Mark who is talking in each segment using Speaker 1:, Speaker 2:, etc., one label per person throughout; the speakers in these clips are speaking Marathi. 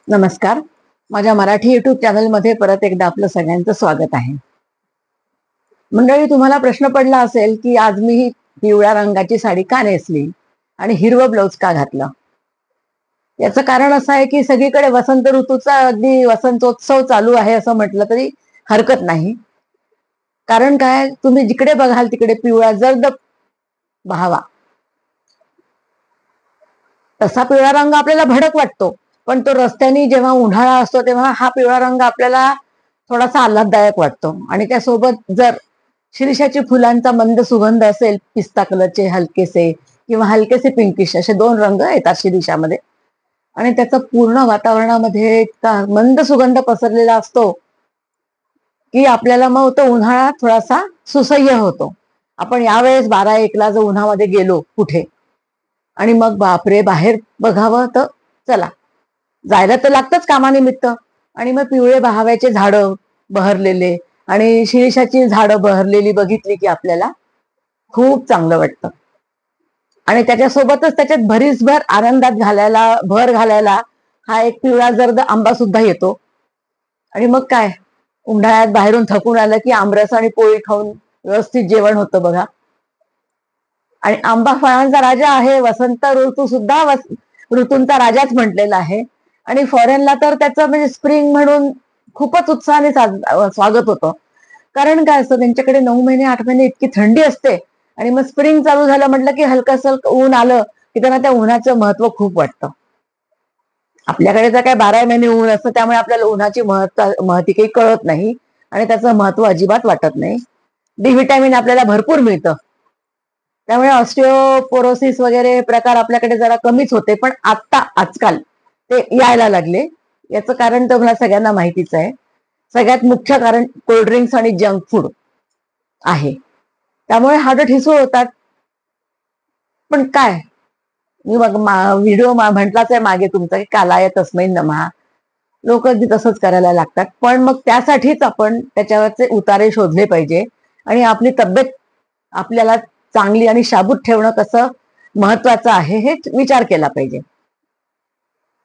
Speaker 1: नमस्कार. माझ्या मराठी युट्यूब चॅनलमध्ये परत एकदा आपलं सगळ्यांचं स्वागत आहे. मंडळी, तुम्हाला प्रश्न पडला असेल की आज मी ही पिवळ्या रंगाची साडी का नेसली आणि हिरवं ब्लाउज का घातलं. याचं कारण असं आहे की सगळीकडे वसंत ऋतूचा अगदी वसंतोत्सव चालू आहे असं म्हटलं तरी हरकत नाही. कारण काय, तुम्ही जिकडे बघाल तिकडे पिवळा जर्द बहावा. तसा पिवळा रंग आपल्याला भडक वाटतो, पण तो रस्त्याने जेव्हा उन्हाळा असतो तेव्हा हा पिवळा रंग आपल्याला थोडासा आल्हाददायक वाटतो. आणि त्यासोबत जर शिरीषाची फुलांचा मंद सुगंध असेल, पिस्ता कलरचे हलकेसे किंवा हलकेसे पिंकिश असे दोन रंग येतात शिरीषामध्ये, आणि त्याचा पूर्ण वातावरणामध्ये इतका मंद सुगंध पसरलेला असतो की आपल्याला मग तो उन्हाळा थोडासा सुसह्य होतो. आपण यावेळेस 12-1ला जर उन्हामध्ये गेलो कुठे आणि मग बापरे, बाहेर बघावं तर चला, जायला तर लागतंच कामानिमित्त. आणि मग पिवळे बहाव्याचे झाडं बहरलेले आणि शिरीषाची झाडं बहरलेली बघितली की आपल्याला खूप चांगलं वाटतं. आणि त्याच्यासोबतच त्याच्यात भरीसभर आनंदात भर घालायला हा एक पिवळा जर्द आंबा सुद्धा येतो. आणि मग काय, उन्हाळ्यात बाहेरून थकून आलं की आमरस आणि पोळी खाऊन व्यवस्थित जेवण होतं बघा. आणि आंबा फळांचा राजा आहे. वसंत ऋतू सुद्धा ऋतूंचा राजाच म्हटलेला आहे. आणि फॉरेनला तर त्याचं म्हणजे स्प्रिंग म्हणून खूपच उत्साहाने स्वागत होतं. कारण काय असतं, त्यांच्याकडे 9 महिने 8 महिने इतकी थंडी असते, आणि मग स्प्रिंग चालू झालं म्हटलं की हलकं ऊन आलं की त्यांना त्या उन्हाचं महत्व खूप वाटतं. आपल्याकडे तर काय 12 महिने ऊन असतं, त्यामुळे आपल्याला उन्हाची महती काही कळत नाही आणि त्याचं महत्व अजिबात वाटत नाही. डी व्हिटॅमिन आपल्याला भरपूर मिळतं, त्यामुळे ऑस्टिओपोरोसिस वगैरे प्रकार आपल्याकडे जरा कमीच होते. पण आजकाल ते यायला लागले. याचं कारण तर मला सगळ्यांना माहितीच आहे. सगळ्यात मुख्य कारण कोल्ड्रिंक्स आणि जंक फूड आहे. त्यामुळे हाडं ठिसूळ होतात. पण काय, मी मग व्हिडिओ म्हटलाच आहे मागे तुमचा की कालाय तस्मै नमः. लोक अगदी तसंच करायला लागतात. पण मग त्यासाठीच आपण त्याच्यावरचे उतारे शोधले पाहिजे आणि आपली तब्येत आपल्याला चांगली आणि शाबूत ठेवणं कसं महत्वाचं आहे हे विचार केला पाहिजे.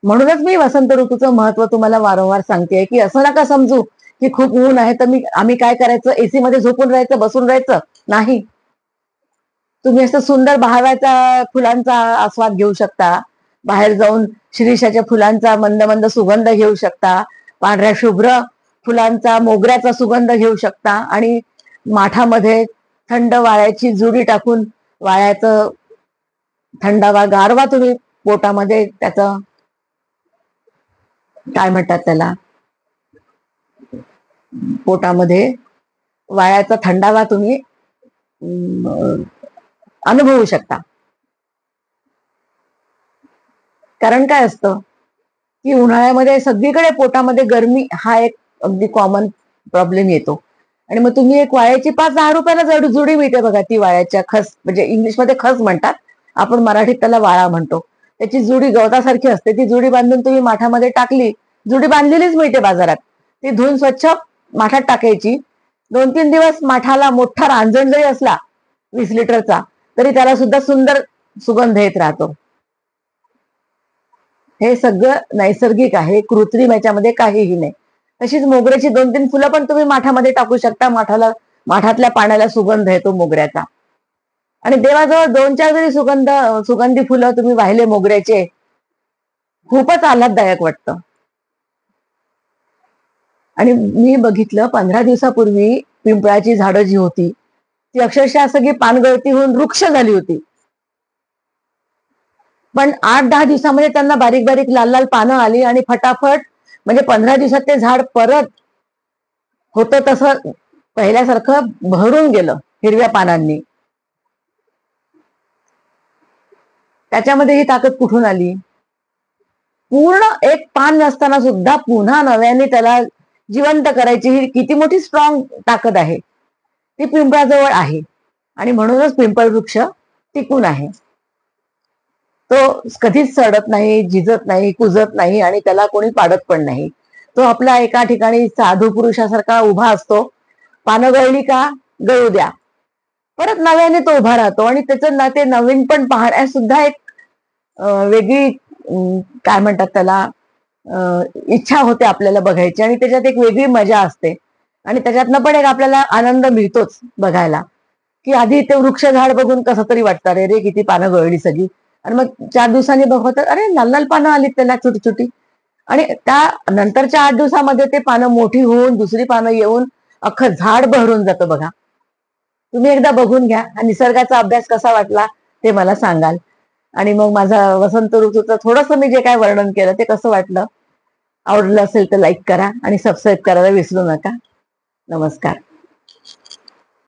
Speaker 1: म्हणूनच मी वसंत ऋतूचं महत्व तुम्हाला वारंवार सांगते की असं नका समजू की खूप ऊन आहे तर आम्ही काय करायचं, एसी मध्ये झोपून राहायचं, बसून राहायचं. नाही, तुम्ही असं सुंदर बहाव्याचा फुलांचा आस्वाद घेऊ शकता. बाहेर जाऊन शिरीषाच्या फुलांचा मंद मंद सुगंध घेऊ शकता. पांढऱ्या शुभ्र फुलांचा, मोगऱ्याचा सुगंध घेऊ शकता. आणि माठामध्ये थंड वाळ्याची जुडी टाकून वाळ्याचं थंडावा गारवा तुम्ही पोटामध्ये, त्याचं काय म्हणतात त्याला, पोटामध्ये वाळ्याचा थंडावा तुम्ही अनुभवू शकता. कारण काय असतं की उन्हाळ्यामध्ये सगळीकडे पोटामध्ये गरमी हा एक अगदी कॉमन प्रॉब्लेम येतो. आणि मग तुम्ही एक वाळ्याची 5-10 रुपयाला जुडी मिळते बघा, ती वाळ्याच्या खस, म्हणजे इंग्लिशमध्ये खस म्हणतात, आपण मराठीत त्याला वाळा म्हणतो. त्याची जुडी गवतासारखी असते. ती जुडी बांधून तुम्ही माठामध्ये टाकली, जुडी बांधलेलीच मिळते बाजारात, ती धुवून स्वच्छ माठात टाकायची. 2-3 दिवस माठाला मोठा रांजण जरी असला 20 लिटरचा, तरी त्याला सुद्धा सुंदर सुगंध येत राहतो. हे सगळं नैसर्गिक आहे, कृत्रिम याच्यामध्ये काहीही नाही. तशीच मोगऱ्याची 2-3 फुलं पण तुम्ही माठामध्ये टाकू शकता. माठातल्या पाण्याला सुगंध येतो मोगऱ्याचा. आणि देवाजवळ 2-4 जरी सुगंधी फुलं तुम्ही वाहिले मोगऱ्याचे, खूपच आल्हाददायक वाटतं. आणि मी बघितलं 15 दिवसापूर्वी पिंपळाची झाडं जी होती ती अक्षरशः सगळी पानगळती होऊन वृक्ष झाली होती. पण 8-10 दिवसामध्ये त्यांना बारीक बारीक लाल लाल पानं आली आणि फटाफट, म्हणजे 15 दिवसात ते झाड परत होतं तसं पहिल्यासारखं भरून गेलं हिरव्या पानांनी. त्याच्यामध्ये ही ताकद कुठून आली? पूर्ण एक पान नसताना सुद्धा पुन्हा नव्याने त्याला जिवंत करायची ही किती मोठी स्ट्रॉंग ताकद आहे, ती पिंपळाजवळ आहे. आणि म्हणूनच पिंपळ वृक्ष टिकून आहे. तो कधीच सडत नाही, झिजत नाही, कुजत नाही आणि त्याला कोणी पाडत पण नाही. तो आपल्या एका ठिकाणी साधू पुरुषासारखा उभा असतो. पानं गळली का गळू द्या, परत नव्याने तो उभा राहतो. आणि त्याचं ते नवीन पण पाहण्यास सुद्धा एक वेगळी काय म्हणतात त्याला, इच्छा होते आपल्याला बघायची, आणि त्याच्यात एक वेगळी मजा असते. आणि त्याच्यातनं पण एक आपल्याला आनंद मिळतोच बघायला, की आधी ते वृक्ष झाड बघून कसं तरी वाटतं, अरे रे किती पानं गळली सगळी. आणि मग 4 दिवसांनी बघत अरे लाल लाल पानं आलीत त्याला छोटी छोटी. आणि त्या नंतरच्या 8 दिवसामध्ये ते पानं मोठी होऊन दुसरी पानं येऊन अख्खं झाड बहरून जातं बघा. तुम्ही एकदा बघून घ्या. हा निसर्गाचा अभ्यास कसा वाटला ते मला सांगाल. आणि मग माझा वसंत ऋतूचं थोडंसं मी जे काय वर्णन केलं ते कसं वाटलं, आवडलं असेल तर लाईक करा आणि सबस्क्राईब करायला विसरू नका. नमस्कार.